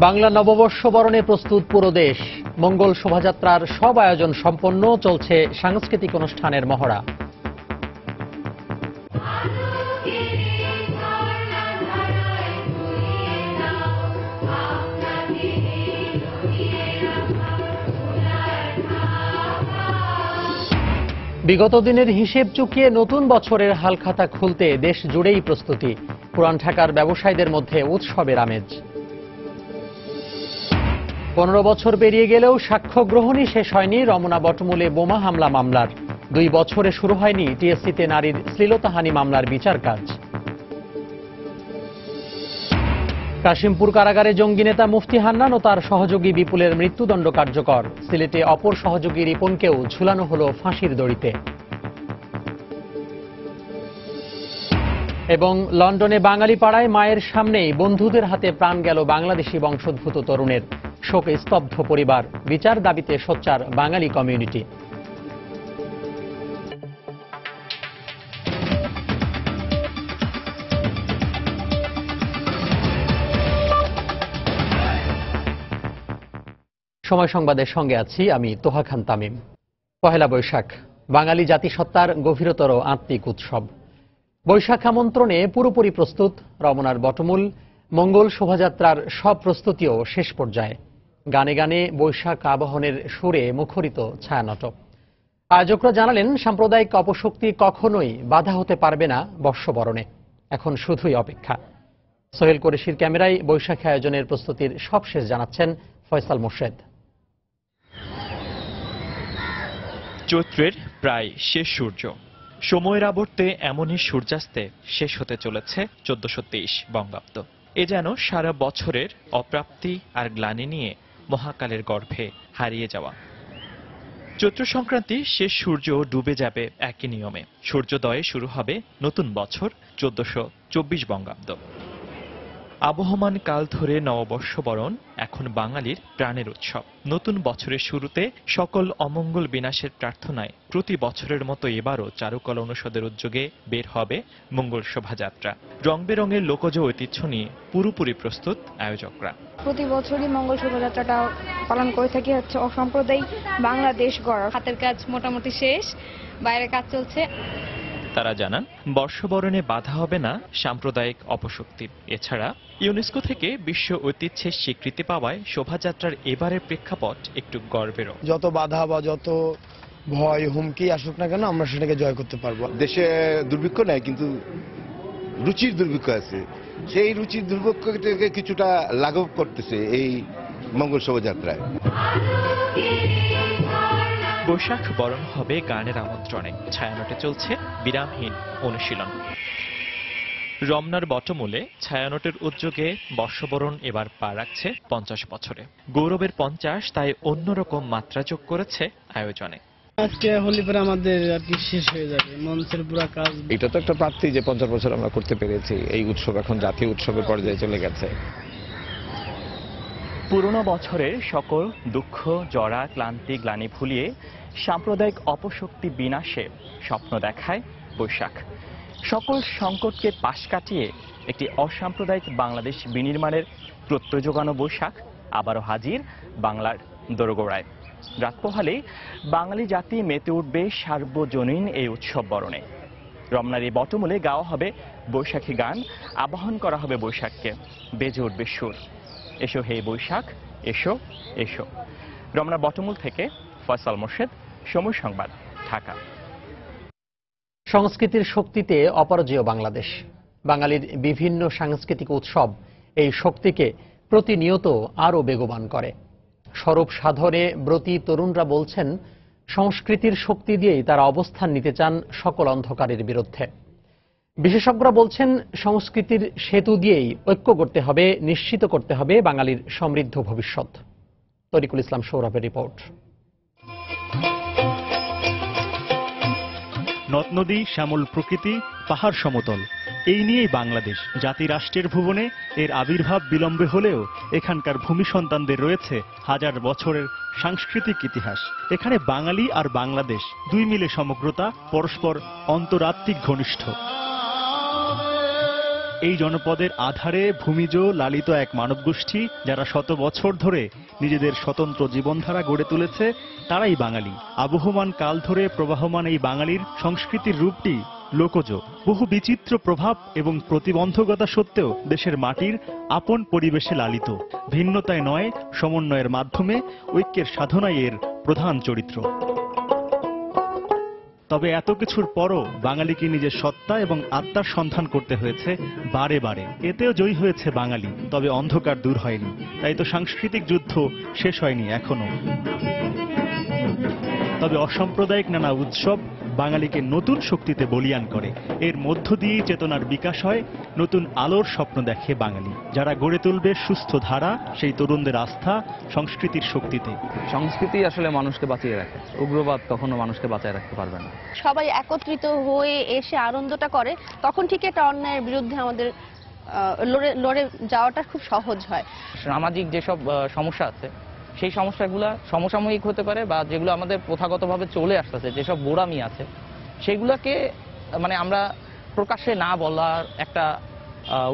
বাংলা নববর্ষ বরণে প্রস্তুত পুরো দেশ। মঙ্গল শোভাযাত্রার সব আয়োজন সম্পন্ন, চলছে সাংস্কৃতিক অনুষ্ঠানের মহড়া। বিগত দিনের হিসেব চুকিয়ে নতুন বছরের হালখাতা খুলতে দেশ জুড়েই প্রস্তুতি। পুরান ঢাকার ব্যবসায়ীদের মধ্যে উৎসবের আমেজ। 15 বছর পেরিয়ে গেলেও সাক্ষ্য গ্রহণই শেষ হয়নি রমনা বটমূলে বোমা হামলা মামলার। 2 বছরে শুরু হয়নি টিএসসিতে নারীর শ্লীলতাহানি মামলার বিচার কাজ। কাশিমপুর কারাগারে জঙ্গি নেতা মুফতি হান্নান ও তার সহযোগী বিপুলের মৃত্যুদণ্ড কার্যকর। সিলেটে অপর সহযোগী রিপনকেও ঝুলানো হলো ফাঁসির দড়িতে। এবং লন্ডনে বাঙালি পাড়ায় মায়ের সামনেই বন্ধুদের হাতে প্রাণ গেল বাংলাদেশি বংশোদ্ভূত তরুণের। শোকে স্তব্ধ পরিবার, বিচার দাবিতে সোচ্চার বাঙালি কমিউনিটি। সময় সংবাদের সঙ্গে আছি আমি তোহা খান তামিম। পহেলা বৈশাখ বাঙালি জাতিসত্তার গভীরতর আত্মিক উৎসব। বৈশাখ আমন্ত্রণে পুরোপুরি প্রস্তুত রমনার বটমূল। মঙ্গল শোভাযাত্রার সব প্রস্তুতিও শেষ পর্যায়ে। গানে গানে বৈশাখ আবাহনের সুরে মুখরিত ছায়ানট। আয়োজকরা জানালেন সাম্প্রদায়িক অপশক্তি কখনোই বাধা হতে পারবে না বর্ষবরণে। এখন শুধুই অপেক্ষা। সোহেল কোরেশির ক্যামেরায় বৈশাখী আয়োজনের প্রস্তুতির সবশেষ জানাচ্ছেন ফয়সাল মোর্শেদ। চৈত্রের প্রায় শেষ সূর্য, সময়ের আবর্তে এমনই সূর্যাস্তে শেষ হতে চলেছে 1423 বঙ্গাব্দ। এ যেন সারা বছরের অপ্রাপ্তি আর গ্লানি নিয়ে মহাকালের গর্ভে হারিয়ে যাওয়া। চৈত্র সংক্রান্তি শেষ সূর্য ডুবে যাবে একই নিয়মে। সূর্যোদয়ে শুরু হবে নতুন বছর 1424 বঙ্গাব্দ। আবহমান কাল ধরে নববর্ষ বরণ এখন বাঙালির প্রাণের উৎসব। নতুন বছরের শুরুতে সকল অমঙ্গল বিনাশের প্রার্থনায় প্রতি বছরের মতো এবারও চারুকলা অনুষদের উদ্যোগে বের হবে মঙ্গল শোভাযাত্রা। রং বেরঙের লোকজ ঐতিহ্য নিয়ে পুরোপুরি প্রস্তুত আয়োজকরা। প্রতি বছরই মঙ্গল শোভাযাত্রাটা পালন করে থাকি হচ্ছে অসাম্প্রদায়িক বাংলাদেশ গড়া। হাতের কাজ মোটামুটি শেষ, বাইরের কাজ চলছে। তারা জানান বর্ষবরণে বাধা হবে না সাম্প্রদায়িক অপশক্তির। এছাড়া ইউনেস্কো থেকে বিশ্ব ঐতিহ্যের স্বীকৃতি পাওয়ায় শোভাযাত্রার এবারের প্রেক্ষাপট একটু গর্বেরও। যত বাধা বা যত ভয় হুমকি আসুক না কেন আমরা সেটাকে জয় করতে পারবো। দেশে দুর্ভিক্ষ নেই, কিন্তু রুচির দুর্ভিক্ষ আছে। সেই রুচির দুর্ভিক্ষকে কিছুটা লাঘব করতেছে এই মঙ্গল শোভাযাত্রায়। বৈশাখ বরণ হবে গানের আমন্ত্রণে। ছায়ানটে চলছে বিরামহীন অনুশীলন। রমনার বটমূলে ছায়ানটের উদ্যোগে বর্ষবরণ এবার পা রাখছে 50 বছরে। গৌরবের 50, তাই অন্যরকম মাত্রা যোগ করেছে আয়োজনে। আজকে হোলি পরে আমাদের আর কি শেষ হয়ে যাবে মঞ্চের পুরো কাজ। এটা তো একটা প্রাপ্তি যে 50 বছর আমরা করতে পেরেছি। এই উৎসব এখন জাতীয় উৎসবের পর্যায়ে চলে গেছে। পুরনো বছরের সকল দুঃখ, জরা, ক্লান্তি, গ্লানি ভুলিয়ে সাম্প্রদায়িক অপশক্তি বিনাশে স্বপ্ন দেখায় বৈশাখ। সকল সংকটকে পাশ কাটিয়ে একটি অসাম্প্রদায়িক বাংলাদেশ বিনির্মাণের প্রত্যয় যোগানো বৈশাখ আবারও হাজির বাংলার দোরগোড়ায়। রাত পোহালেই বাঙালি জাতি মেতে উঠবে সার্বজনীন এই উৎসব বরণে। রমনার এই বটমূলে গাওয়া হবে বৈশাখী গান, আবাহন করা হবে বৈশাখকে, বেজে উঠবে সুর। এসো হে বৈশাখ, এসো এসো। রমনা বটমূল থেকে ফয়সাল মোর্শেদ, সময় সংবাদ, ঢাকা। সংস্কৃতির শক্তিতে অপরাজেয় বাংলাদেশ। বাঙালির বিভিন্ন সাংস্কৃতিক উৎসব এই শক্তিকে প্রতিনিয়ত আরও বেগবান করে। স্বরূপ সাধনে ব্রতী তরুণরা বলছেন সংস্কৃতির শক্তি দিয়েই তারা অবস্থান নিতে চান সকল অন্ধকারের বিরুদ্ধে। বিশেষজ্ঞরা বলছেন সংস্কৃতির সেতু দিয়েই ঐক্য করতে হবে, নিশ্চিত করতে হবে বাঙালির সমৃদ্ধ ভবিষ্যৎ। তরিকুল ইসলাম সৌরভের রিপোর্ট। নদ নদী, শ্যামল প্রকৃতি, পাহাড় সমতল, এই নিয়েই বাংলাদেশ জাতি রাষ্ট্রের ভুবনে। এর আবির্ভাব বিলম্বে হলেও এখানকার ভূমি সন্তানদের রয়েছে হাজার বছরের সাংস্কৃতিক ইতিহাস। এখানে বাঙালি আর বাংলাদেশ দুই মিলে সমগ্রতা, পরস্পর অন্তরাত্মিক ঘনিষ্ঠ। এই জনপদের আধারে ভূমিজ লালিত এক মানবগোষ্ঠী যারা শত বছর ধরে নিজেদের স্বতন্ত্র জীবনধারা গড়ে তুলেছে, তারাই বাঙালি। আবহমান কাল ধরে প্রবাহমান এই বাঙালির সংস্কৃতির রূপটি লোকজ। বহু বিচিত্র প্রভাব এবং প্রতিবন্ধকতা সত্ত্বেও দেশের মাটির আপন পরিবেশে লালিত। ভিন্নতায় নয়, সমন্বয়ের মাধ্যমে ঐক্যের সাধনাই এর প্রধান চরিত্র। তবে এত কিছুর পরও বাঙালিকে নিজের সত্তা এবং আত্মার সন্ধান করতে হয়েছে বারে বারে। এতেও জয়ী হয়েছে বাঙালি, তবে অন্ধকার দূর হয়নি। তাই তো সাংস্কৃতিক যুদ্ধ শেষ হয়নি এখনো। তবে অসাম্প্রদায়িক নানা উৎসব বাঙালিকে নতুন শক্তিতে বলীয়ান করে। এর মধ্য দিয়েই চেতনার বিকাশ হয়, নতুন আলোর স্বপ্ন দেখে বাঙালি। যারা গড়ে তুলবে সুস্থ ধারা, সেই তরুণদের আস্থা সংস্কৃতির শক্তিতে। সংস্কৃতি আসলে মানুষকে বাঁচিয়ে রাখে, উগ্রবাদ কখনো মানুষকে বাঁচিয়ে রাখতে পারবে না। সবাই একত্রিত হয়ে এসে আনন্দটা করে, তখন ঠিক একটা অন্যায়ের বিরুদ্ধে আমাদের লড়ে যাওয়াটা খুব সহজ হয়। সামাজিক যেসব সমস্যা আছে, সেই সমস্যাগুলো সমসাময়িক হতে পারে, বা যেগুলো আমাদের প্রথাগতভাবে চলে আসতেছে, যেসব গোড়ামি আছে, সেগুলোকে মানে আমরা প্রকাশ্যে না বলার একটা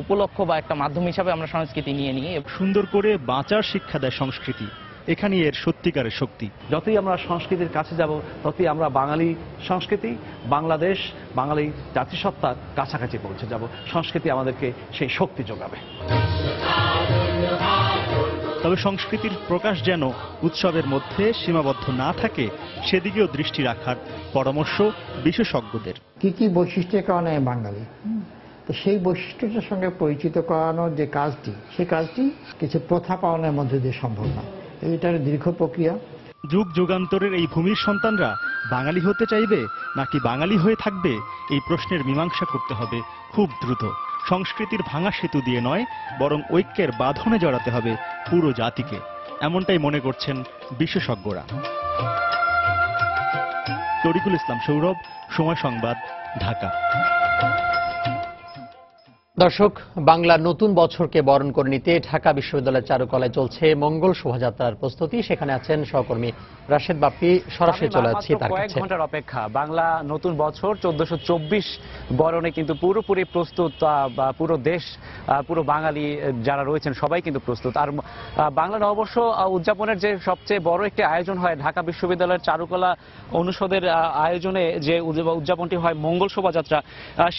উপলক্ষ বা একটা মাধ্যম হিসাবে আমরা সংস্কৃতি নিয়ে নিয়ে সুন্দর করে বাঁচার শিক্ষা দেয় সংস্কৃতি। এখানেই এর সত্যিকারের শক্তি। যতই আমরা সংস্কৃতির কাছে যাব, ততই আমরা বাঙালি সংস্কৃতি, বাংলাদেশ, বাঙালি জাতিসত্তার কাছাকাছি পৌঁছে যাব। সংস্কৃতি আমাদেরকে সেই শক্তি যোগাবে। তবে সংস্কৃতির প্রকাশ যেন উৎসবের মধ্যে সীমাবদ্ধ না থাকে, সেদিকেও দৃষ্টি রাখার পরামর্শ বিশেষজ্ঞদের। কি কি বৈশিষ্ট্যের কারণে বাঙালি, তো সেই বৈশিষ্ট্যটার সঙ্গে পরিচিত করানোর যে কাজটি, সেই কাজটি কিছু প্রথা পালনের মধ্যে দিয়ে সম্ভব না। এইটার দীর্ঘ প্রক্রিয়া। যুগ যুগান্তরের এই ভূমির সন্তানরা বাঙালি হতে চাইবে নাকি বাঙালি হয়ে থাকবে, এই প্রশ্নের মীমাংসা করতে হবে খুব দ্রুত। সংস্কৃতির ভাঙা সেতু দিয়ে নয়, বরং ঐক্যের বাঁধনে জড়াতে হবে পুরো জাতিকে, এমনটাই মনে করছেন বিশেষজ্ঞরা। তরিকুল ইসলাম সৌরভ, সময় সংবাদ, ঢাকা। দর্শক, বাংলার নতুন বছরকে বরণ করে নিতে ঢাকা বিশ্ববিদ্যালয়ের চারুকলায় চলছে মঙ্গল শোভাযাত্রার প্রস্তুতি। সেখানে আছেন সহকর্মী রাশেদ বাপ্পি। সরাসরি চলে যাচ্ছি তার কাছে। কয়েক ঘন্টার অপেক্ষা, বাংলা নতুন বছর 1424 বরণে কিন্তু পুরোপুরি প্রস্তুত। পুরো দেশ, পুরো বাঙালি যারা রয়েছেন সবাই কিন্তু প্রস্তুত। আর বাংলা নববর্ষ উদযাপনের যে সবচেয়ে বড় একটি আয়োজন হয় ঢাকা বিশ্ববিদ্যালয়ের চারুকলা অনুষদের আয়োজনে, যে উদযাপনটি হয় মঙ্গল শোভাযাত্রা,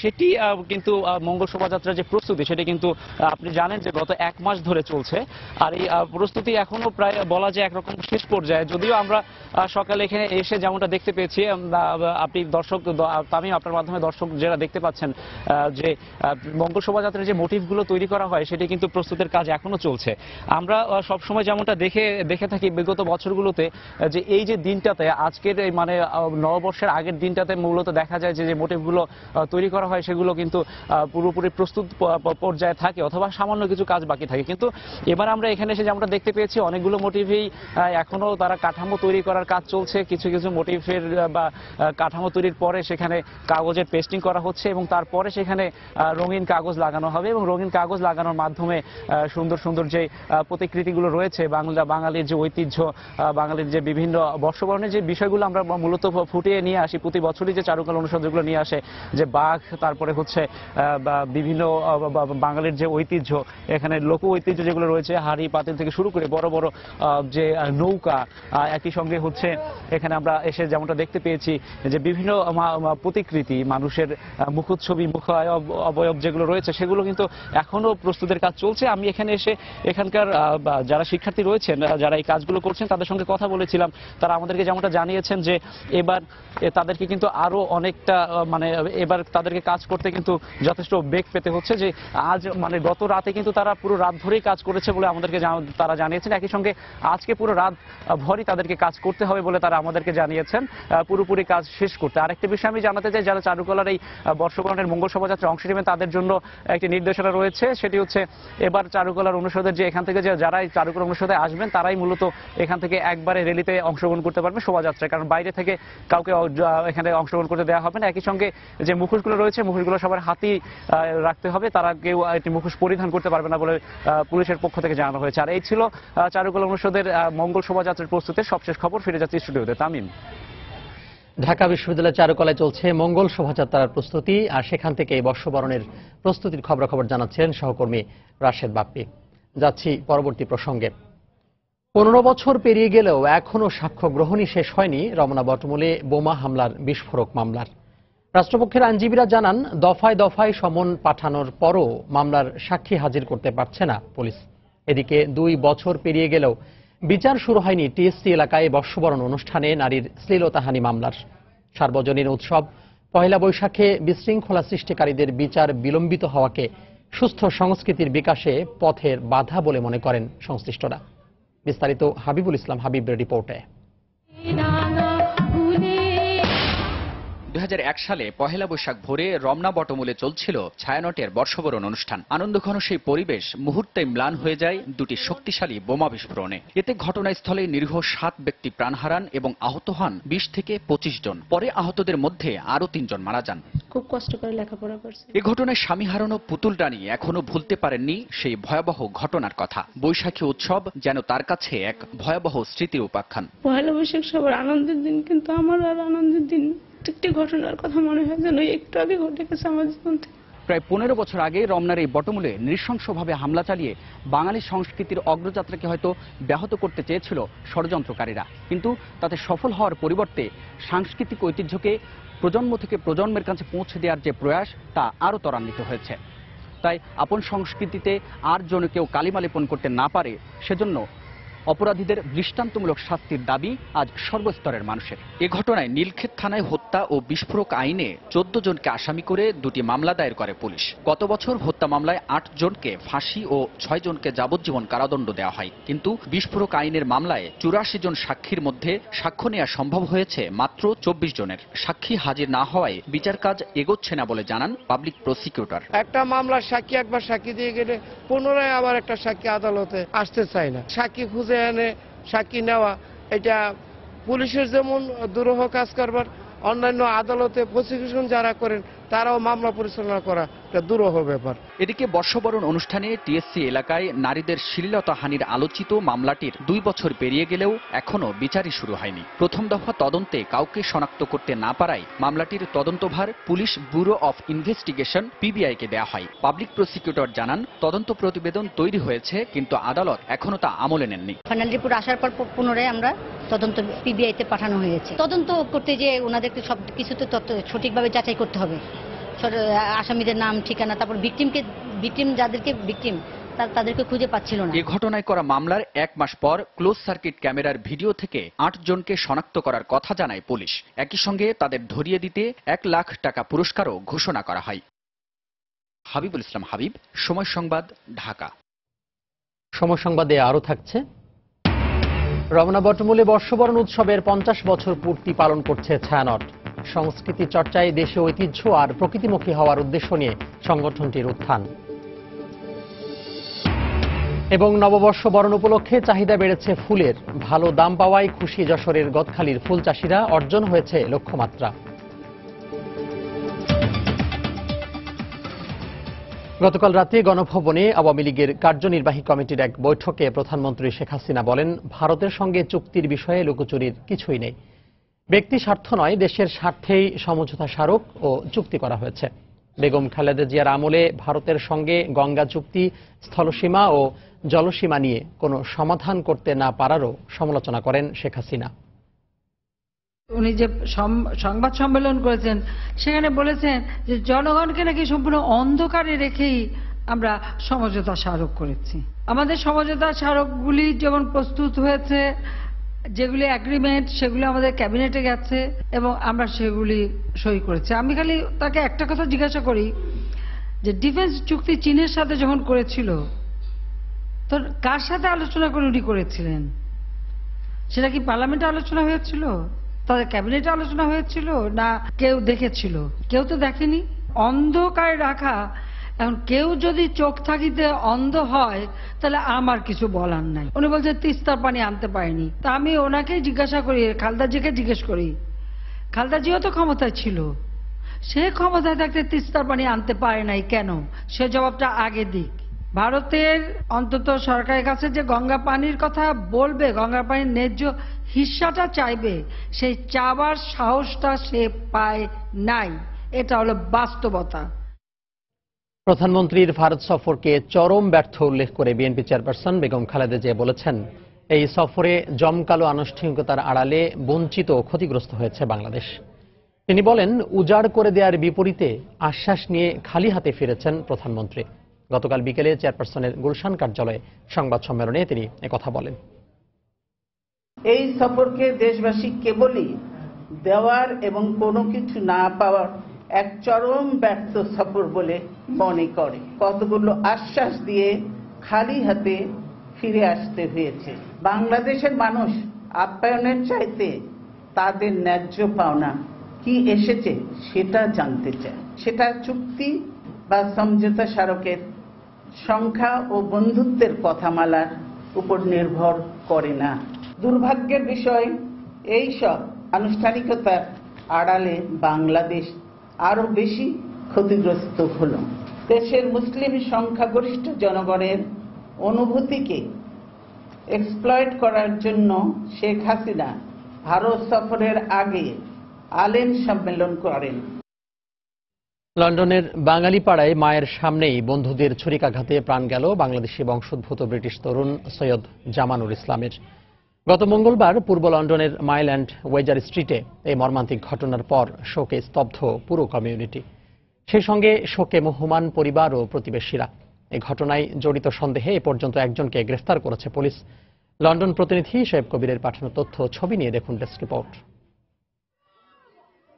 সেটি কিন্তু মঙ্গল শোভাযাত্রা যে প্রস্তুতি, সেটি কিন্তু আপনি জানেন যে গত 1 মাস ধরে চলছে। আর এই প্রস্তুতি এখনো প্রায় বলা যায় একরকম শেষ পর্যায়ে। যদিও আমরা সকালে এখানে এসে যেমনটা দেখতে পেয়েছি, আপনি দর্শক তামিম, আপনার মাধ্যমে দর্শক যারা দেখতে পাচ্ছেন যে মঙ্গল শোভাযাত্রার যে মোটিভগুলো তৈরি করা হয়, সেটি কিন্তু প্রস্তুতের কাজ এখনো চলছে। আমরা সবসময় যেমনটা দেখে থাকি বিগত বছরগুলোতে, যে এই যে দিনটাতে, আজকের মানে নববর্ষের আগের দিনটাতে মূলত দেখা যায় যে মোটিভগুলো তৈরি করা হয়, সেগুলো কিন্তু পুরোপুরি প্রস্তুত পর্যায়ে থাকে, অথবা সামান্য কিছু কাজ বাকি থাকে। কিন্তু এবার আমরা এখানে এসে যেমনটা দেখতে পেয়েছি, অনেকগুলো মোটিভেই এখনো তারা কাঠামো তৈরি করার কাজ চলছে। কিছু কিছু মোটিভের বা কাঠামো তৈরির পরে সেখানে কাগজের পেস্টিং করা হচ্ছে, এবং তারপরে সেখানে রঙিন কাগজ লাগানো হবে, এবং রঙিন কাগজ লাগানোর মাধ্যমে সুন্দর সুন্দর যে প্রতিকৃতিগুলো রয়েছে, বাঙালির যে ঐতিহ্য, বাঙালির যে বিভিন্ন বর্ষবরণের যে বিষয়গুলো আমরা মূলত ফুটিয়ে নিয়ে আসি প্রতি বছরই, যে চারুকলা অনুষদ যেগুলো নিয়ে আসে, যে বাঘ, তারপরে হচ্ছে বিভিন্ন বাঙালির যে ঐতিহ্য, এখানে লোক ঐতিহ্য যেগুলো রয়েছে, হাড়ি পাতিল থেকে শুরু করে বড় বড় যে নৌকা, একই সঙ্গে হচ্ছে এখানে আমরা এসে যেমনটা দেখতে পেয়েছি যে বিভিন্ন প্রতিকৃতি, মানুষের মুখচ্ছবি, মুখ অবয়ব যেগুলো রয়েছে, সেগুলো কিন্তু এখনো প্রস্তুতের কাজ চলছে। আমি এখানে এসে এখানকার যারা শিক্ষার্থী রয়েছেন, যারা এই কাজগুলো করছেন, তাদের সঙ্গে কথা বলেছিলাম। তারা আমাদেরকে যেমনটা জানিয়েছেন যে এবার তাদেরকে কিন্তু আরো অনেকটা মানে এবার তাদেরকে কাজ করতে কিন্তু যথেষ্ট বেগ পেতে হচ্ছে। যে আজ মানে গত রাতে কিন্তু তারা পুরো রাত ধরেই কাজ করেছে বলে আমাদেরকে তারা জানিয়েছেন। একই সঙ্গে আজকে পুরো রাত ভরই তাদেরকে কাজ করতে হবে বলে তারা আমাদেরকে জানিয়েছেন, পুরোপুরি কাজ শেষ করতে। আরেকটা বিষয় আমি জানাতে চাই, যারা চারুকলার এই বর্ষবরণের মঙ্গল শোভাযাত্রায় অংশ নেবেন, তাদের জন্য একটি নির্দেশনা রয়েছে। সেটি হচ্ছে এবার চারুকলার অনুষদের যে এখান থেকে যে যারা এই চারুকলা অনুষদে আসবেন, তারাই মূলত এখান থেকে একবারে র্যালিতে অংশগ্রহণ করতে পারবে শোভাযাত্রায়, কারণ বাইরে থেকে কাউকে এখানে অংশগ্রহণ করতে দেওয়া হবে না। একই সঙ্গে যে মুখোশগুলো রয়েছে, মুখোশগুলো সবার হাতেই রাখতে হবে, তারা কেউ একটি মুখোশ পরিধান করতে পারবে না বলে পুলিশের পক্ষ থেকে জানানো হয়েছে। আর এই ছিল চারুকলা অনুষদের মঙ্গল শোভাযাত্রার প্রস্তুতির সবশেষ খবর। ফিরে যাচ্ছি স্টুডিওতে। তামিম। ঢাকা বিশ্ববিদ্যালয়ের চারুকলায় চলছে মঙ্গল শোভাযাত্রার প্রস্তুতি, আর সেখান থেকে এই বর্ষবরণের প্রস্তুতির খবরাখবর জানাচ্ছেন সহকর্মী রাশেদ বাপ্পি। যাচ্ছি পরবর্তী প্রসঙ্গে। 15 বছর পেরিয়ে গেলেও এখনো সাক্ষ্য গ্রহণই শেষ হয়নি রমনা বটমূলে বোমা হামলার বিস্ফোরক মামলার। রাষ্ট্রপক্ষের আইনজীবীরা জানান, দফায় দফায় সমন পাঠানোর পরও মামলার সাক্ষী হাজির করতে পারছে না পুলিশ। এদিকে 2 বছর পেরিয়ে গেলেও বিচার শুরু হয়নি টিএসসি এলাকায় বর্ষবরণ অনুষ্ঠানে নারীর শ্লীলতাহানি মামলার। সার্বজনীন উৎসব পহেলা বৈশাখে বিশৃঙ্খলা সৃষ্টিকারীদের বিচার বিলম্বিত হওয়াকে সুস্থ সংস্কৃতির বিকাশে পথের বাধা বলে মনে করেন সংশ্লিষ্টরা। বিস্তারিত হাবিবুল ইসলাম হাবিবের রিপোর্টে। 2001 সালে পহেলা বৈশাখ ভোরে রমনা বটমূলে চলছিল ছায়ানটের বর্ষবরণ অনুষ্ঠান। আনন্দঘন সেই পরিবেশ মুহূর্তে ম্লান হয়ে যায় দুটি শক্তিশালী বোমা বিস্ফোরণে। এতে ঘটনাস্থলে নিরীহ 7 ব্যক্তি প্রাণ হারান এবং আহত হন 20 থেকে 25 জন। পরে আহতদের মধ্যে আরও 3 জন মারা যান। খুব কষ্ট করে লেখাপড়া করছে। এ ঘটনায় স্বামী হারানো পুতুল রানী এখনো ভুলতে পারেননি সেই ভয়াবহ ঘটনার কথা। বৈশাখী উৎসব যেন তার কাছে এক ভয়াবহ স্মৃতির উপাখ্যান। পহেলা বৈশাখ সবার আনন্দের দিন, কিন্তু আমার আর আনন্দের দিন। একটি ঘটনার কথা মনে হয় যেন একটু আগে ঘটে গেছে আমার জীবন থেকে। প্রায় 15 বছর আগে রমনার এই বটমূলে নৃশংসভাবে হামলা চালিয়ে বাঙালি সংস্কৃতির অগ্রযাত্রাকে হয়তো ব্যাহত করতে চেয়েছিল ষড়যন্ত্রকারীরা, কিন্তু তাতে সফল হওয়ার পরিবর্তে সাংস্কৃতিক ঐতিহ্যকে প্রজন্ম থেকে প্রজন্মের কাছে পৌঁছে দেওয়ার যে প্রয়াস তা আরও ত্বরান্বিত হয়েছে। তাই আপন সংস্কৃতিতে আর যেন কেউ কালিমা লেপন করতে না পারে, সেজন্য অপরাধীদের দৃষ্টান্তমূলক শাস্তির দাবি আজ সর্বস্তরের মানুষের। এ ঘটনায় নীলক্ষেত থানায় হত্যা ও বিস্ফোরক আইনে 14 জনকে আসামি করে 2টি মামলা দায়ের করে পুলিশ। গত বছর হত্যা মামলায় 8 জনকে ফাঁসি ও 6 জনকে যাবজ্জীবন কারাদণ্ড দেওয়া হয়, কিন্তু বিস্ফোরক আইনের মামলায় 84 জন সাক্ষীর মধ্যে সাক্ষ্য নেওয়া সম্ভব হয়েছে মাত্র 24 জনের। সাক্ষী হাজির না হওয়ায় বিচার কাজ এগোচ্ছে না বলে জানান পাবলিক প্রসিকিউটর। একটা মামলার সাক্ষী একবার সাক্ষী দিয়ে গেলে পুনরায় আবার একটা সাক্ষী আদালতে আসতে চায় না। সাক্ষী খুঁজে এনে সাক্ষী নেওয়া, এটা পুলিশের যেমন দুরূহ কাজ করবার, অন্যান্য আদালতে প্রসিকিউশন যারা করেন তারাও মামলা পরিচালনা করা এটা দুরূহ ব্যাপার। এদিকে বর্ষবরণ অনুষ্ঠানে টিএসসি এলাকায় নারীদের শ্লীলতাহানির আলোচিত মামলাটির 2 বছর পেরিয়ে গেলেও এখনো বিচারই শুরু হয়নি। প্রথম দফা তদন্তে কাউকে শনাক্ত করতে না পারায় মামলাটির তদন্তভার পুলিশ ব্যুরো অফ ইনভেস্টিগেশন পিবিআইকে দেওয়া হয়। পাবলিক প্রসিকিউটর জানান, তদন্ত প্রতিবেদন তৈরি হয়েছে, কিন্তু আদালত এখনো তা আমলে নেননি। ফাইনাল রিপোর্ট আসার পর পুনরায় আমরা তদন্ত পিবিআইতে পাঠানো হয়েছে। তদন্ত করতে যে ওনাদেরকে সব কিছুতে সঠিকভাবে যাচাই করতে হবে, আসামিদের নাম, ঠিকানা, তারপর ভিকটিম যাদেরকে ভিকটিম তাদেরকে খুঁজে পাচ্ছিল না। এই ঘটনায় করা মামলার 1 মাস পর ক্লোজ সার্কিট ক্যামেরার ভিডিও থেকে 8 জনকে শনাক্ত করার কথা জানায় পুলিশ। একই সঙ্গে তাদের ধরিয়ে দিতে 1 লাখ টাকা পুরস্কারও ঘোষণা করা হয়। হাবিবুল ইসলাম হাবিব, সময় সংবাদ, ঢাকা। সময় সংবাদে আরও থাকছে, রমনা বটমূলে বর্ষবরণ উৎসবের 50 বছর পূর্তি পালন করছে ছায়ানট। সংস্কৃতি চর্চায় দেশে ঐতিহ্য আর প্রকৃতিমুখী হওয়ার উদ্দেশ্য নিয়ে সংগঠনটির উত্থান। এবং নববর্ষ বরণ উপলক্ষে চাহিদা বেড়েছে ফুলের। ভালো দাম পাওয়ায় খুশি যশোরের গদখালির ফুল চাষিরা, অর্জন হয়েছে লক্ষ্যমাত্রা। গতকাল রাতে গণভবনে আওয়ামী লীগের কার্যনির্বাহী কমিটির এক বৈঠকে প্রধানমন্ত্রী শেখ হাসিনা বলেন, ভারতের সঙ্গে চুক্তির বিষয়ে লুকোচুরির কিছুই নেই। ব্যক্তি স্বার্থ নয়, দেশের স্বার্থেই সমঝোতা স্মারক ও চুক্তি করা হয়েছে। বেগম খালেদা জিয়ার আমলে ভারতের সঙ্গে গঙ্গা চুক্তি, স্থলসীমা ও জলসীমা নিয়ে কোনো সমাধান করতে না পারারও সমালোচনা করেন শেখ হাসিনা। উনি যে সংবাদ সম্মেলন করেছেন সেখানে বলেছেন যে জনগণকে নাকি সম্পূর্ণ অন্ধকারে রেখেই আমরা সমঝোতা স্মারক করেছি। আমাদের সমঝোতা স্মারকগুলি যেমন প্রস্তুত হয়েছে, যেগুলি এগ্রিমেন্ট, সেগুলি আমাদের ক্যাবিনেটে গেছে এবং আমরা সেগুলি সই করেছি। আমি খালি তাকে একটা কথা জিজ্ঞাসা করি যে ডিফেন্স চুক্তি চীনের সাথে যখন করেছিল, তো কার সাথে আলোচনা করে উনি করেছিলেন? সেটা কি পার্লামেন্টে আলোচনা হয়েছিল, তাদের ক্যাবিনেটে আলোচনা হয়েছিল, না কেউ দেখেছিল? কেউ তো দেখেনি। অন্ধকারে রাখা, এখন কেউ যদি চোখ থাকিতে অন্ধ হয় তাহলে আমার কিছু বলার নাই। উনি বলছেন তিস্তার পানি আনতে পারেনি। তা আমি ওনাকেই জিজ্ঞাসা করি, খালেদা জিকে জিজ্ঞেস করি, খালেদা জিও তো ক্ষমতায় ছিল, সে ক্ষমতায় থাকতে তিস্তার পানি আনতে পারে নাই কেন? সে জবাবটা আগে দিক। ভারতের অন্তত সরকারের কাছে যে গঙ্গা পানির কথা বলবে, গঙ্গা পানির ন্যায্য হিস্সাটা চাইবে, সেই চাওয়ার সাহসটা সে পায় নাই। এটা হলো বাস্তবতা। প্রধানমন্ত্রীর ভারত সফরকে চরম ব্যর্থ উল্লেখ করে বিএনপি চেয়ারপারসন বেগম খালেদা জিয়া বলেছেন, এই সফরে জমকালো আনুষ্ঠানিকতার আড়ালে বঞ্চিত ও ক্ষতিগ্রস্ত হয়েছে বাংলাদেশ। তিনি বলেন, উজাড় করে দেওয়ার বিপরীতে আশ্বাস নিয়ে খালি হাতে ফিরেছেন প্রধানমন্ত্রী। গতকাল বিকেলে চেয়ারপারসনের গুলশান কার্যালয়ে সংবাদ সম্মেলনে তিনি একথা বলেন। এই সফরকে দেশবাসী কেবলই দেওয়ার এবং কোনো কিছু না পাওয়ার এক চরম ব্যর্থ সফর বলে মনে করে। কতগুলো আশ্বাস দিয়ে খালি হাতে ফিরে আসতে হয়েছে। বাংলাদেশের মানুষ আপ্যায়নের চাইতে তাদের ন্যায্য পাওনা কি এসেছে সেটা জানতে চায়। সেটা চুক্তি বা সমঝোতা স্মারকের সংখ্যা ও বন্ধুত্বের কথামালার উপর নির্ভর করে না। দুর্ভাগ্যের বিষয়, এই সব আনুষ্ঠানিকতার আড়ালে বাংলাদেশ আরো বেশি ক্ষতিগ্রস্ত হল। দেশের মুসলিম সংখ্যাগরিষ্ঠ জনগণের অনুভূতিকে এক্সপ্লয়েট করার জন্য শেখ হাসিনা ভারত সফরের আগে আলেম সম্মেলন করেন। লন্ডনের বাঙালি পাড়ায় মায়ের সামনেই বন্ধুদের ছুরিকাঘাতে প্রাণ গেল বাংলাদেশি বংশোদ্ভূত ব্রিটিশ তরুণ সৈয়দ জামানুর ইসলামের। গত মঙ্গলবার পূর্ব লন্ডনের মাইল অ্যান্ড ওয়েজার স্ট্রিটে এই মর্মান্তিক ঘটনার পর শোকে স্তব্ধ পুরো কমিউনিটি, সেই সঙ্গে শোকে মুহ্যমান পরিবার ও প্রতিবেশীরা। এই ঘটনায় জড়িত সন্দেহে এ পর্যন্ত একজনকে গ্রেফতার করেছে পুলিশ। লন্ডন প্রতিনিধি শোয়েব কবিরের পাঠানো তথ্য ছবি নিয়ে দেখুন ডেস্ক রিপোর্ট।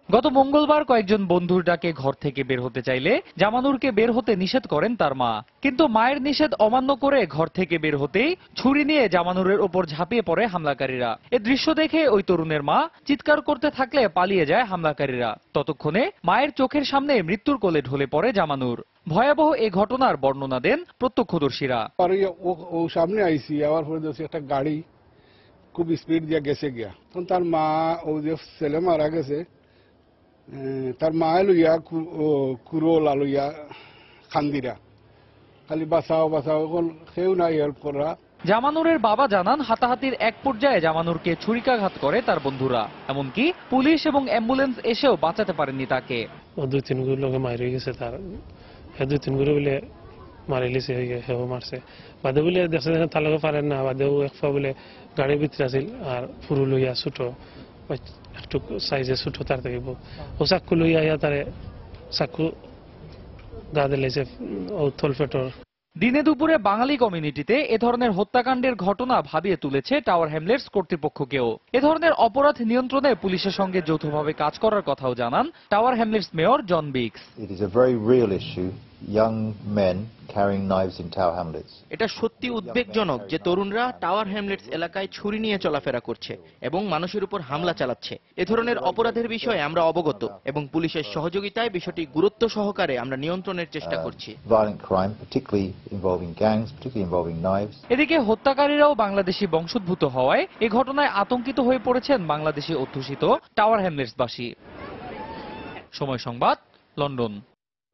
গত মঙ্গলবার কয়েকজন বন্ধুর ডাকে ঘর থেকে বের হতে চাইলে জামানুরকে বের হতে নিষেধ করেন তার মা, কিন্তু মায়ের নিষেধ অমান্য করে ঘর থেকে বের হতেই ছুরি নিয়ে জামানুরের ওপর ঝাঁপিয়ে পড়ে হামলাকারীরা। এ দৃশ্য দেখে ওই তরুণের মা চিৎকার করতে থাকলে পালিয়ে যায় হামলাকারীরা। ততক্ষণে মায়ের চোখের সামনে মৃত্যুর কোলে ঢলে পড়ে জামানুর। ভয়াবহ এই ঘটনার বর্ণনা দেন প্রত্যক্ষদর্শীরা। ও সামনে আইসি, আবার পরে দেখছি একটা গাড়ি খুব স্পিড দিয়ে গেছে গিয়া, তখন তার মা, ও যে ছেলে মারা গেছে, তার মায়ে লইয়া কুরোলা লইয়া খান্দিরা, খালি বাঁচাও বাঁচাও, কেউ নাই হেল্প করা। জামানুরের বাবা জানান, হাতাহাতির এক পর্যায়ে জামানুরকে ছুরিকাঘাত করে তার বন্ধুরা, এমনকি পুলিশ এবং অ্যাম্বুলেন্স এসেও বাঁচাতে পারেনি তাকে। ও 2-3 গুলো লোকে মারি গেছে, তার 2-3 গুলো বলে মারি লিছে, হেও মারছে বাদে বলে দেখছে তালকে পারেন না, বাদেও এক পা বলে গাড়ির ভিতরে আছিল আর ফুরু লইয়া ছোট একটু সাইজে ছোট, তার থেকে ও চাকু লইয়া ইয়া তারে চাকু গা দিলেছে ও থলফেটর। দিনে দুপুরে বাঙালি কমিউনিটিতে এ ধরনের হত্যাকাণ্ডের ঘটনা ভাবিয়ে তুলেছে টাওয়ার হ্যামলেটস কর্তৃপক্ষকেও। এ ধরনের অপরাধ নিয়ন্ত্রণে পুলিশের সঙ্গে যৌথভাবে কাজ করার কথাও জানান Tower Hamlets mayor John Biggs. It is a very real issue. Young men carrying knives in Tower Hamlets. এটা সত্যি উদ্বেগজনক যে তরুণরা টাওয়ার হ্যামলেটস এলাকায় ছুরি নিয়ে চলাফেরা করছে এবং মানুষের উপর হামলা চালাচ্ছে। এ ধরনের অপরাধের বিষয়ে আমরা অবগত এবং পুলিশের সহযোগিতায় বিষয়টি গুরুত্ব সহকারে আমরা নিয়ন্ত্রণের চেষ্টা করছি। Violent crime, particularly involving gangs, particularly involving knives. এদিকে হত্যাকারীরাও বাংলাদেশি বংশোদ্ভূত হওয়ায় এই ঘটনায় আতঙ্কিত হয়ে পড়েছেন বাংলাদেশি অধ্যুষিত টাওয়ার হ্যামলেটসবাসী। সময় সংবাদ, লন্ডন।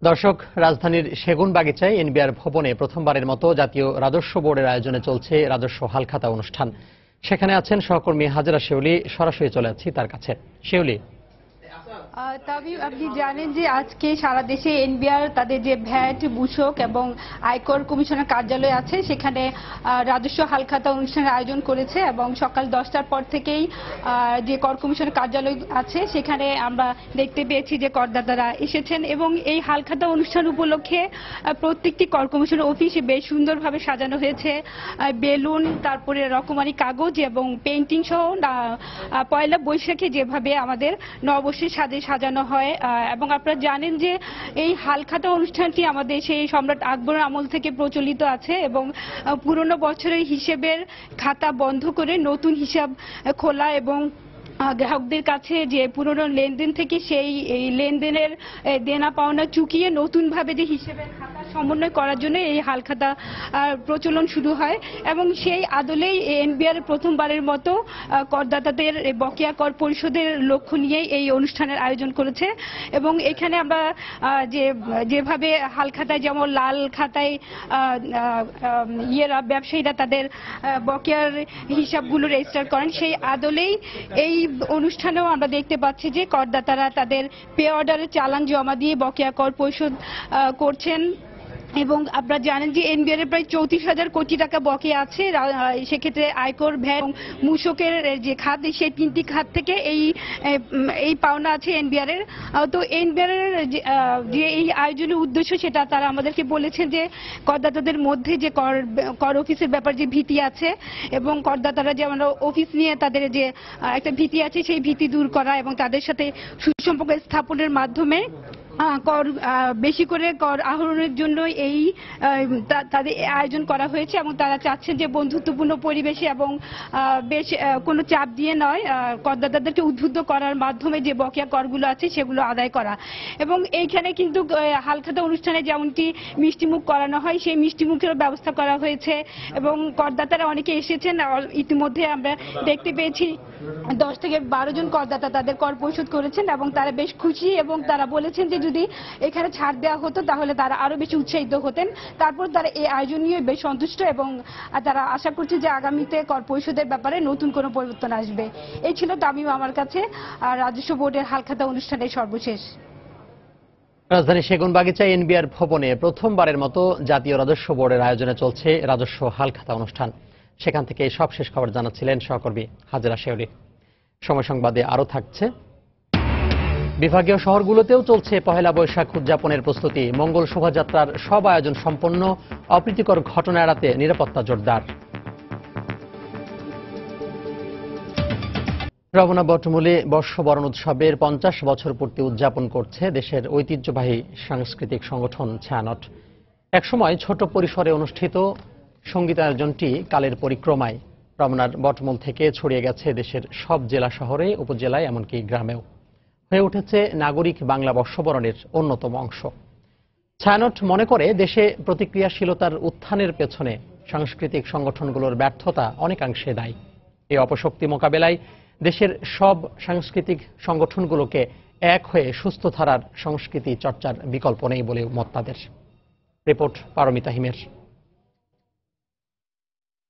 দর্শক, রাজধানীর সেগুনবাগিচায় এনবিআর ভবনে প্রথমবারের মতো জাতীয় রাজস্ব বোর্ডের আয়োজনে চলছে রাজস্ব হালখাতা অনুষ্ঠান। সেখানে আছেন সহকর্মী হাজেরা শেউলি। সরাসরি চলে যাচ্ছি তার কাছে। শেউলি, তবে আপনি জানেন যে আজকে সারা দেশে এনবিআর তাদের যে ভ্যাট, মূসক এবং আয়কর কমিশনের কার্যালয় আছে সেখানে রাজস্ব হালখাতা অনুষ্ঠানের আয়োজন করেছে এবং সকাল 10টার পর থেকেই যে কর কমিশনের কার্যালয় আছে সেখানে আমরা দেখতে পেয়েছি যে করদাতারা এসেছেন এবং এই হালখাতা অনুষ্ঠান উপলক্ষে প্রত্যেকটি কর কমিশনের অফিস বেশ সুন্দরভাবে সাজানো হয়েছে। বেলুন, তারপরে রকমারি কাগজ এবং পেইন্টিং সহ পয়লা বৈশাখে যেভাবে আমাদের নববর্ষের সাজানো হয়। এবং আপনারা জানেন যে এই হালখাতা অনুষ্ঠানটি আমাদের সেই সম্রাট আকবরের আমল থেকে প্রচলিত আছে এবং পুরনো বছরের হিসেবের খাতা বন্ধ করে নতুন হিসাব খোলা এবং গ্রাহকদের কাছে যে পুরনো লেনদেন থেকে সেই লেনদেনের দেনা পাওনা চুকিয়ে নতুনভাবে যে হিসেবের খাতা সমন্বয় করার জন্য এই হালখাতা প্রচলন শুরু হয় এবং সেই আদলেই এনবিআর প্রথমবারের মতো করদাতাদের বকেয়া কর পরিশোধের লক্ষ্য নিয়ে এই অনুষ্ঠানের আয়োজন করেছে। এবং এখানে আমরা যেভাবে হালখাতায় যেমন লাল খাতায় ব্যবসায়ীরা তাদের বকেয়ার হিসাবগুলো রেজিস্টার করেন, সেই আদলেই এই অনুষ্ঠানেও আমরা দেখতে পাচ্ছি যে করদাতারা তাদের পে অর্ডারের চালান জমা দিয়ে বকেয়া কর পরিশোধ করছেন। এবং আপনারা জানেন যে এনবিআর এর প্রায় 34,000 কোটি টাকা বকেয়া আছে। সেক্ষেত্রে আয়কর, ভ্যাট এবং মূসকের যে খাত, সেই 3টি খাত থেকে এই পাওনা আছে এনবিআর এর। তো এনবিআর এর যে এই আয়োজনের উদ্দেশ্য সেটা তারা আমাদেরকে বলেছেন যে করদাতাদের মধ্যে যে কর অফিসের ব্যাপার যে ভীতি আছে এবং করদাতারা যেমন অফিস নিয়ে তাদের যে একটা ভীতি আছে সেই ভীতি দূর করা এবং তাদের সাথে সুসম্পর্ক স্থাপনের মাধ্যমে কর বেশি করে কর আহরণের জন্য তাদের আয়োজন করা হয়েছে। এবং তারা চাচ্ছেন যে বন্ধুত্বপূর্ণ পরিবেশে এবং বেশ কোনো চাপ দিয়ে নয়, করদাতাদেরকে উদ্বুদ্ধ করার মাধ্যমে যে বকেয়া করগুলো আছে সেগুলো আদায় করা। এবং এইখানে কিন্তু হালখাতা অনুষ্ঠানে যেমনটি মিষ্টিমুখ করানো হয় সেই মিষ্টিমুখের ব্যবস্থা করা হয়েছে এবং করদাতারা অনেকে এসেছেন। ইতিমধ্যে আমরা দেখতে পেয়েছি 10 থেকে 12 জন করদাতা তাদের কর পরিশোধ করেছেন এবং তারা বেশ খুশি এবং তারা বলেছেন যে যদি এখানে ছাড় দেওয়া হতো তাহলে তারা আরো বেশি উৎসাহিত হতেন। তারপর তারা এই আয়োজন নিয়ে বেশ সন্তুষ্ট এবং তারা আশা করছে যে আগামীতে কর পরিশোধের ব্যাপারে নতুন কোনো পরিবর্তন আসবে। এই ছিল তামিম আমার কাছে রাজস্ব বোর্ডের হালখাতা অনুষ্ঠানের সর্বশেষ। রাজধানী সেগুনবাগিচায় এনবিআর ভবনে প্রথমবারের মতো জাতীয় রাজস্ব বোর্ডের আয়োজনে চলছে রাজস্ব হালখাতা অনুষ্ঠান। সেখান থেকে সব শেষ খবর জানাচ্ছিলেন সহকর্মী হাজেরা শেওলি। সময় সংবাদে আরও থাকছে, বিভাগীয় শহরগুলোতেও চলছে পহেলা বৈশাখ উদযাপনের প্রস্তুতি। মঙ্গল শোভাযাত্রার সব আয়োজন সম্পন্ন, অপ্রীতিকর ঘটনা এড়াতে নিরাপত্তা জোরদার। রমনা বটমূলে বর্ষবরণ উৎসবের 50 বছর পূর্তি উদযাপন করছে দেশের ঐতিহ্যবাহী সাংস্কৃতিক সংগঠন ছায়ানট। একসময় ছোট পরিসরে অনুষ্ঠিত সঙ্গীতায়োজনটি কালের পরিক্রমায় রমনার বটমূল থেকে ছড়িয়ে গেছে দেশের সব জেলা শহরে, উপজেলায়, এমনকি গ্রামেও। হয়ে উঠেছে নাগরিক বাংলা বর্ষবরণের অন্যতম অংশ। ছায়ানট মনে করে দেশে প্রতিক্রিয়াশীলতার উত্থানের পেছনে সাংস্কৃতিক সংগঠনগুলোর ব্যর্থতা অনেকাংশে দায়ী। এই অপশক্তি মোকাবেলায় দেশের সব সাংস্কৃতিক সংগঠনগুলোকে এক হয়ে সুস্থ ধারার সংস্কৃতি চর্চার বিকল্প নেই বলে মত তাদের। রিপোর্ট পারমিতা হিমের।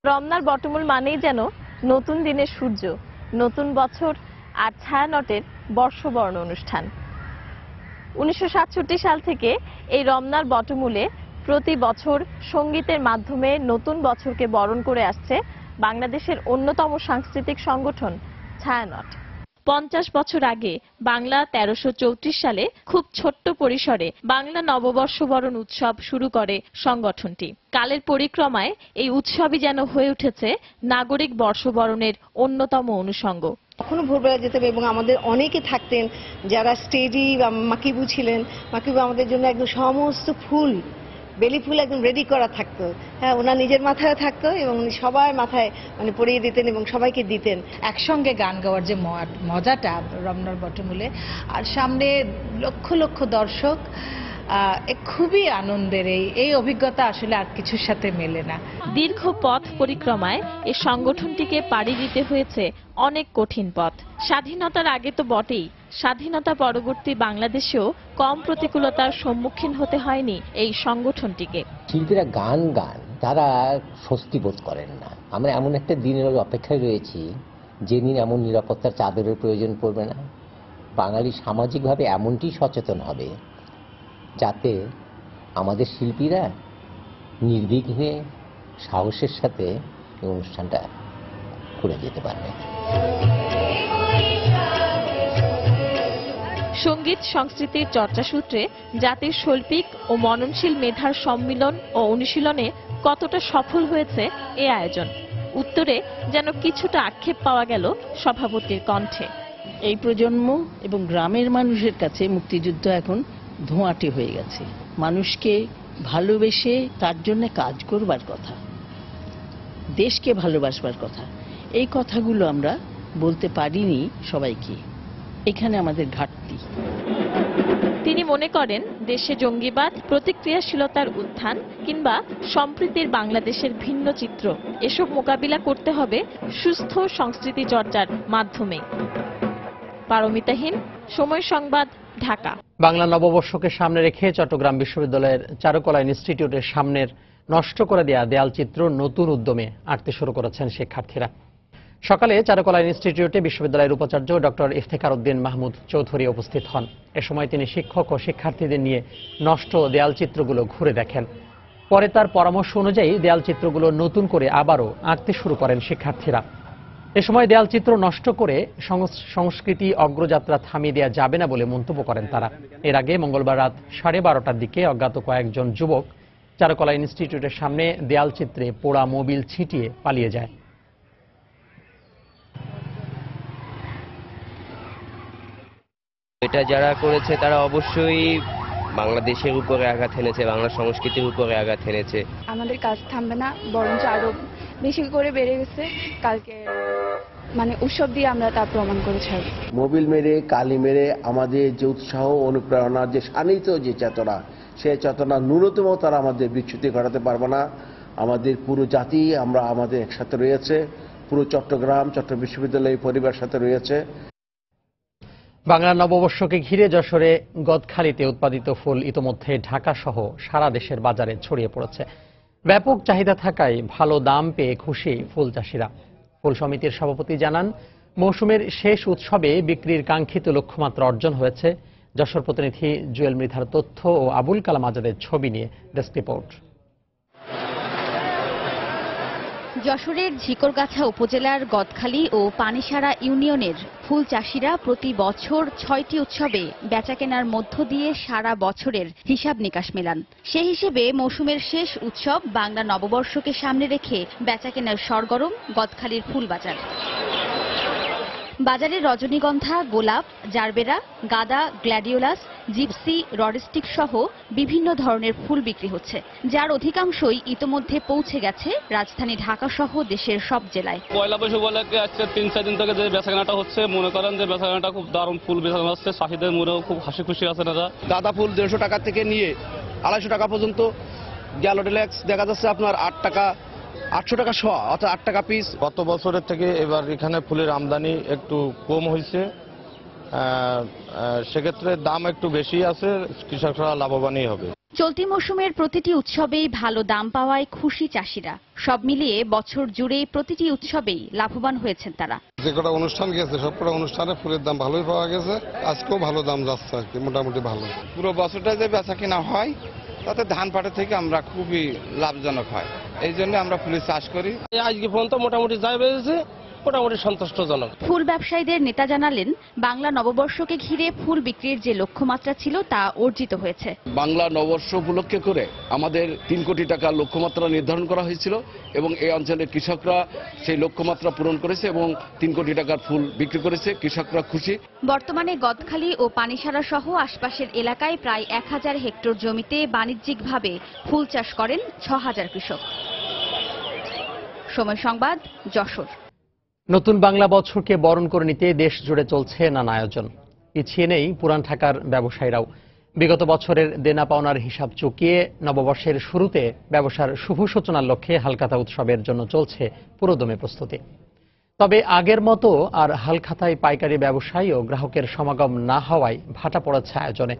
রমনার বটমূল মানেই যেন নতুন দিনের সূর্য, নতুন বছর আর ছায়ানটের বর্ষবরণ অনুষ্ঠান। 1967 সাল থেকে এই রমনার বটমূলে প্রতি বছর সঙ্গীতের মাধ্যমে নতুন বছরকে বরণ করে আসছে বাংলাদেশের অন্যতম সাংস্কৃতিক সংগঠন ছায়ানট। 50 বছর আগে বাংলা 1334 সালে খুব ছোট্ট পরিসরে বাংলা নববর্ষবরণ উৎসব শুরু করে সংগঠনটি। কালের পরিক্রমায় এই উৎসবই যেন হয়ে উঠেছে নাগরিক বর্ষবরণের অন্যতম অনুষঙ্গ। কখনো ভোরবেলা যেতে হবে এবং আমাদের অনেকে থাকতেন যারা স্টেজি বা মাকিবু ছিলেন। মাকিবু আমাদের জন্য একদম সমস্ত ফুল, বেলি ফুল একদম রেডি করা থাকতো। হ্যাঁ, ওনার নিজের মাথায় থাকতো এবং উনি সবার মাথায় পরিয়ে দিতেন এবং সবাইকে দিতেন। একসঙ্গে গান গাওয়ার যে মজাটা রমনার বটমূলে, আর সামনে লক্ষ লক্ষ দর্শক, খুবই আনন্দের। এই অভিজ্ঞতা আসলে আর কিছুর সাথে মেলে না। দীর্ঘ পথ পরিক্রমায় এই সংগঠনটিকে পাড়ি দিতে হয়েছে অনেক কঠিন পথ। স্বাধীনতার আগে তো বটেই, স্বাধীনতা পরবর্তী বাংলাদেশেও কম প্রতিকূলতার সম্মুখীন হতে হয়নি এই সংগঠনটিকে। শিল্পীরা গান তারা স্বস্তি বোধ করেন না। আমরা এমন একটা দিনের অপেক্ষায় রয়েছি যেদিন এমন নিরাপত্তার চাদরের প্রয়োজন পড়বে না। বাঙালি সামাজিকভাবে এমনটি সচেতন হবে যাতে আমাদের শিল্পীরা নির্বিঘ্নে সাহসের সাথে এই অনুষ্ঠানটা করে যেতে পারবে। সঙ্গীত সংস্কৃতির চর্চা সূত্রে জাতির শৈল্পিক ও মননশীল মেধার সম্মিলন ও অনুশীলনে কতটা সফল হয়েছে এ আয়োজন, উত্তরে যেন কিছুটা আক্ষেপ পাওয়া গেল সভাপতির কণ্ঠে। এই প্রজন্ম এবং গ্রামের মানুষের কাছে মুক্তিযুদ্ধ এখন ধোঁয়াটে হয়ে গেছে। মানুষকে ভালোবেসে তার জন্য কাজ করবার কথা, দেশকে ভালোবাসবার কথা, এই কথাগুলো আমরা বলতে পারিনি সবাইকে। এখানে আমাদের ঘাটতি। তিনি মনে করেন দেশে জঙ্গিবাদ, প্রতিক্রিয়াশীলতার উত্থান কিংবা সম্প্রীতির বাংলাদেশের ভিন্ন চিত্র, এসব মোকাবিলা করতে হবে সুস্থ সংস্কৃতি চর্চার মাধ্যমে। পারমিতাহীন, সময় সংবাদ, ঢাকা। বাংলা নববর্ষকে সামনে রেখে চট্টগ্রাম বিশ্ববিদ্যালয়ের চারুকলা ইনস্টিটিউটের সামনের নষ্ট করে দেয়া দেয়ালচিত্র নতুন উদ্যমে আঁকতে শুরু করেছেন শিক্ষার্থীরা। সকালে চারুকলা ইনস্টিটিউটে বিশ্ববিদ্যালয়ের উপাচার্য ডক্টর ইফতেখার উদ্দিন মাহমুদ চৌধুরী উপস্থিত হন। এ সময় তিনি শিক্ষক ও শিক্ষার্থীদের নিয়ে নষ্ট দেয়ালচিত্রগুলো ঘুরে দেখেন। পরে তার পরামর্শ অনুযায়ী দেয়ালচিত্রগুলো নতুন করে আবারও আঁকতে শুরু করেন শিক্ষার্থীরা। এ সময় দেয়ালচিত্র নষ্ট করে সংস্কৃতি অগ্রযাত্রা থামিয়ে দেওয়া যাবে না বলে মন্তব্য করেন তারা। এর আগে মঙ্গলবার রাত 12:30টার দিকে অজ্ঞাত কয়েকজন যুবক চারুকলা ইনস্টিটিউটের সামনে দেয়ালচিত্রে পোড়া মোবিল ছিটিয়ে পালিয়ে যায়। এটা যারা করেছে তারা অবশ্যই বাংলাদেশের উপরে আঘাত এনেছে, বাংলা সংস্কৃতির উপরে আঘাত এনেছে। আমাদের কাজ থামবে না, বরঞ্চ আরো বেশি করে বেড়ে গেছে। কালকে উৎসব দিয়ে আমরা তা প্রমাণ করে ছাড়ব। মোবিল মেরে, কালি মেরে আমাদের যে উৎসাহ, অনুপ্রেরণার যে শানিত যে চেতনা, সেই চেতনা ন্যূনতম তারা আমাদের বিচ্যুতি ঘটাতে পারবে না। আমাদের পুরো জাতি আমাদের একসাথে রয়েছে, পুরো চট্টগ্রাম বিশ্ববিদ্যালয় পরিবার সাথে রয়েছে। বাংলা নববর্ষকে ঘিরে যশোরে গদখালিতে উৎপাদিত ফুল ইতোমধ্যে ঢাকা সহ সারা দেশের বাজারে ছড়িয়ে পড়েছে। ব্যাপক চাহিদা থাকায় ভালো দাম পেয়ে খুশি ফুল চাষিরা। ফুল সমিতির সভাপতি জানান, মৌসুমের শেষ উৎসবে বিক্রির কাঙ্ক্ষিত লক্ষ্যমাত্রা অর্জন হয়েছে। যশোর প্রতিনিধি জুয়েল মৃধার তথ্য ও আবুল কালাম আজাদের ছবি নিয়ে ডেস্ক রিপোর্ট। যশোরের ঝিকরগাছা উপজেলার গদখালি ও পানিসারা ইউনিয়নের ফুল চাষিরা প্রতি বছর 6টি উৎসবে বেচাকেনার মধ্য দিয়ে সারা বছরের হিসাব নিকাশ মেলান। সেই হিসেবে মৌসুমের শেষ উৎসব বাংলা নববর্ষকে সামনে রেখে বেচাকেনার সরগরম গদখালির ফুল বাজার। বাজারে রজনীগন্ধা, গোলাপ, জারবেরা, গাঁদা, গ্ল্যাডিওলাস, জিপসি, রডস্টিক সহ বিভিন্ন ধরনের ফুল বিক্রি হচ্ছে, যার অধিকাংশই ইতোমধ্যে পৌঁছে গেছে রাজধানী ঢাকা সহ দেশের সব জেলায়। পয়লা বৈশাখ উপলক্ষে আজকে 3-4 দিন থেকে যে বেচাকেনাটা হচ্ছে, মনে করেন যে বেচাকেনাটা খুব দারুণ ফুল বেচাকেনা হচ্ছে। চাষিদের মনেও খুব হাসি খুশি আছে। গাঁদা ফুল 150 টাকা থেকে নিয়ে 250 টাকা পর্যন্ত, গ্যালোডিলেক্স দেখা যাচ্ছে আপনার 8 টাকা, 800 টাকা শ, অর্থাৎ 8 টাকা পিস। গত বছরের থেকে এবার এখানে ফুলের আমদানি একটু কম হয়েছে, সেক্ষেত্রে দাম একটু বেশি আছে, কৃষকরা লাভবানই হবে। চলতি মৌসুমের প্রতিটি উৎসবেই ভালো দাম পাওয়ায় খুশি চাষিরা। সব মিলিয়ে বছর জুড়ে প্রতিটি উৎসবেই লাভবান হয়েছেন তারা। যে কটা অনুষ্ঠান গেছে সবকটা অনুষ্ঠানে ফুলের দাম ভালোই পাওয়া গেছে, আজকেও ভালো দাম যাচ্ছে আর কি, মোটামুটি ভালো। পুরো বছরটা যে বেচা কিনা হয় তাতে ধান পাটের থেকে আমরা খুবই লাভজনক হয়, এই জন্য আমরা ফুলের চাষ করি। আজকে পর্যন্ত মোটামুটি যাই বেড়েছে, মোটামুটি সন্তুষ্টজনক। ফুল ব্যবসায়ীদের নেতা জানালেন, বাংলা নববর্ষকে ঘিরে ফুল বিক্রির যে লক্ষ্যমাত্রা ছিল তা অর্জিত হয়েছে। বাংলা নববর্ষ উপলক্ষে করে আমাদের 3 কোটি টাকা লক্ষ্যমাত্রা নির্ধারণ করা হয়েছিল এবং এই অঞ্চলের কৃষকরা সেই লক্ষ্যমাত্রা পূরণ করেছে এবং 3 কোটি টাকার ফুল বিক্রি করেছে। কৃষকরা খুশি। বর্তমানে গদখালি ও পানিসারা সহ আশপাশের এলাকায় প্রায় 1000 হেক্টর জমিতে বাণিজ্যিকভাবে ফুল চাষ করেন 6000 কৃষক। সময় সংবাদ, যশোর। নতুন বাংলা বছরকে বরণ করে নিতে দেশ জুড়ে চলছে নানা আয়োজন। পিছিয়ে নেই পুরান ঢাকার ব্যবসায়ীরাও। বিগত বছরের দেনা পাওনার হিসাব চুকিয়ে নববর্ষের শুরুতে ব্যবসার শুভ সূচনার লক্ষ্যে হালখাতা উৎসবের জন্য চলছে পুরোদমে প্রস্তুতি। তবে আগের মতো আর হালখাতায় পাইকারি ব্যবসায়ী ও গ্রাহকের সমাগম না হওয়ায় ভাটা পড়েছে আয়োজনে।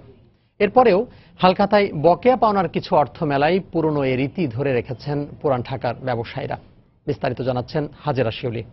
এরপরেও হালখাতায় বকেয়া পাওনার কিছু অর্থ মেলায় পুরনো এ রীতি ধরে রেখেছেন পুরান ঢাকার ব্যবসায়ীরা। বিস্তারিত জানাচ্ছেন হাজেরা শিউলি।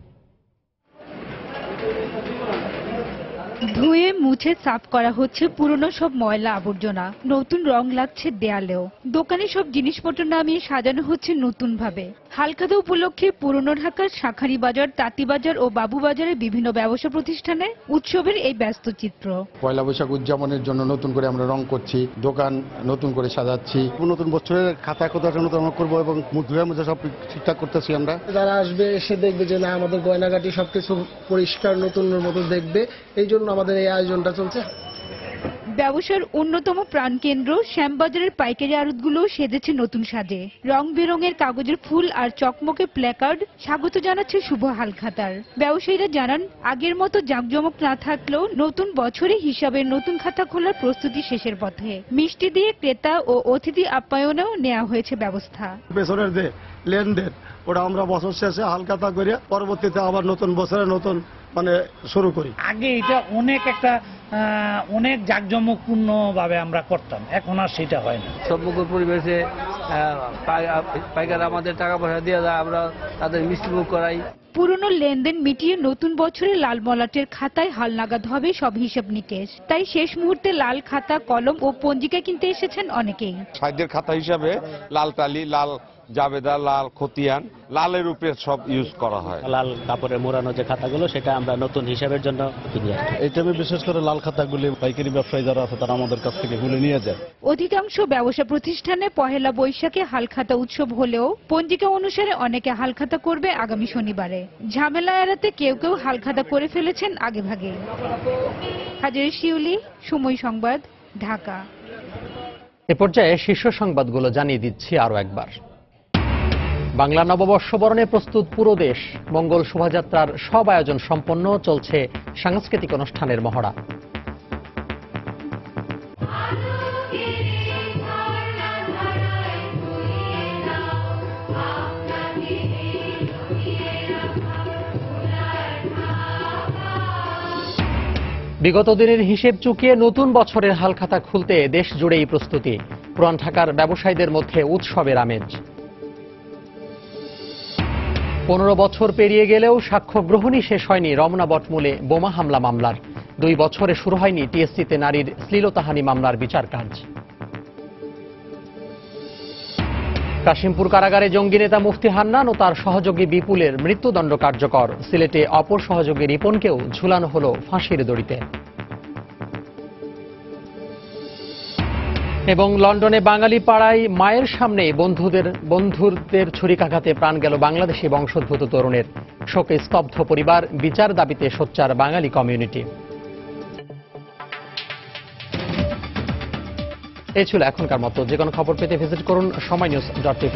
ধুয়ে মুছে সাফ করা হচ্ছে পুরনো সব ময়লা আবর্জনা, নতুন রং লাগছে দেয়ালেও। দোকানে সব জিনিসপত্র নামিয়ে সাজানো হচ্ছে নতুন ভাবে। হালখাতা উপলক্ষে পুরনো ঢাকার শাঁখারি বাজার, তাঁতি বাজার ও বাবু বাজারের বিভিন্ন ব্যবসা প্রতিষ্ঠানে উৎসবের এই ব্যস্ত চিত্র। পয়লা বৈশাখ উদযাপনের জন্য নতুন করে আমরা রং করছি, দোকান নতুন করে সাজাচ্ছি। নতুন বছরের খাতা খোদাটা নতুন করবো এবং ধুয়ে মুছে সব ঠিকঠাক করতেছি আমরা। যারা আসবে এসে দেখবে যে না, আমাদের গয়নাগাটি সবকিছু পরিষ্কার নতুনের মতো দেখবে, এই জন্য আমাদের এই আয়োজনটা চলছে। ব্যবসার অন্যতম প্রাণকেন্দ্র শ্যামবাজারের পাইকারি আড়তগুলো সেজেছে নতুন সাজে। রং বেরঙের কাগজের ফুল আর চকমকে প্ল্যাকার্ড স্বাগত জানাচ্ছে শুভ হালখাতার। ব্যবসায়ীরা জানান, আগের মতো জাঁকজমক না থাকলেও নতুন বছরে হিসাবের নতুন খাতা খোলার প্রস্তুতি শেষের পথে। মিষ্টি দিয়ে ক্রেতা ও অতিথি আপ্যায়নেও নেওয়া হয়েছে ব্যবস্থা। পেছনের যে লেনদেন ওটা আমরা বছর শেষে হালখাতা করে পরবর্তীতে আবার নতুন বছরে নতুন শুরু করি। আগে এটা অনেক জাঁকজমকপূর্ণ ভাবে আমরা করতাম, এখন আর সেটা হয় না। সম্মুখ পরিবেশে পাইকার আমাদের টাকা পয়সা দিয়ে যায়, আমরা তাদের মিষ্টিমুখ করাই। পুরনো লেনদেন মিটিয়ে নতুন বছরে লাল মলাটের খাতায় হালনাগাদ হবে সব হিসাব নিকেশ। তাই শেষ মুহূর্তে লাল খাতা, কলম ও পঞ্জিকা কিনতে এসেছেন অনেকেই। সাইডের খাতা হিসাবে লাল তালি, লাল জাবেদা, লাল খতিয়ান, লালের উপরে সব ইউজ করা হয়। লাল কাপড়ে মোড়ানো যে খাতাগুলো সেটা আমরা নতুন হিসাবের জন্য কিনি। এই টাইমে বিশেষ করে লাল খাতাগুলি পাইকারি ব্যবসায়ী যারা আছে তারা আমাদের কাছ থেকে গুলে নিয়ে যায়। অধিকাংশ ব্যবসা প্রতিষ্ঠানে পহেলা বৈশাখে হালখাতা উৎসব হলেও পঞ্জিকা অনুসারে অনেকে হালখাতা করবে আগামী শনিবারে। ঝামেলা এড়াতে কেউ কেউ হালখাতা করে ফেলেছেন আগেভাগে। হাজারি শিউলি, সময় সংবাদ, ঢাকা। এ পর্যায়ে শীর্ষ সংবাদগুলো জানিয়ে দিচ্ছি আরো একবার। বাংলা নববর্ষ বরণে প্রস্তুত পুরো দেশ। মঙ্গল শোভাযাত্রার সব আয়োজন সম্পন্ন, চলছে সাংস্কৃতিক অনুষ্ঠানের মহড়া। বিগত দিনের হিসেব চুকিয়ে নতুন বছরের হালখাতা খুলতে দেশ জুড়েই প্রস্তুতি। পুরান ঢাকার ব্যবসায়ীদের মধ্যে উৎসবের আমেজ। 15 বছর পেরিয়ে গেলেও সাক্ষ্য গ্রহণই শেষ হয়নি রমনা বটমূলে বোমা হামলা মামলার। 2 বছরে শুরু হয়নি টিএসসিতে নারীর শ্লীলতাহানি মামলার বিচার কাজ। কাশিমপুর কারাগারে জঙ্গি নেতা মুফতি হান্নান ও তার সহযোগী বিপুলের মৃত্যুদণ্ড কার্যকর। সিলেটে অপর সহযোগী রিপনকেও ঝুলানো হলো ফাঁসির দড়িতে। এবং লন্ডনে বাঙালি পাড়ায় মায়ের সামনে বন্ধুদের ছুরিকাঘাতে প্রাণ গেল বাংলাদেশি বংশোদ্ভূত তরুণের। শোকে স্তব্ধ পরিবার, বিচার দাবিতে সোচ্চার বাঙালি কমিউনিটি। এই ছিল এখনকার মতো। যে কোনো খবর পেতে ভিজিট করুন সময়নিউজ.tv।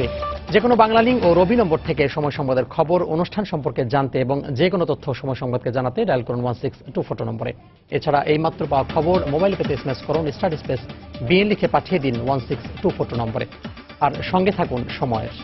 যে কোনো বাংলা লিঙ্ক ও রবি নম্বর থেকে সময় সংবাদের খবর, অনুষ্ঠান সম্পর্কে জানতে এবং যে কোনো তথ্য সময় সংবাদকে জানাতে ডায়াল করুন 16242 নম্বরে। এছাড়া এই মাত্র পাওয়া খবর মোবাইল পেতে এসএমএস করুন *BN লিখে পাঠিয়ে দিন 16242 নম্বরে। আর সঙ্গে থাকুন সময়ের।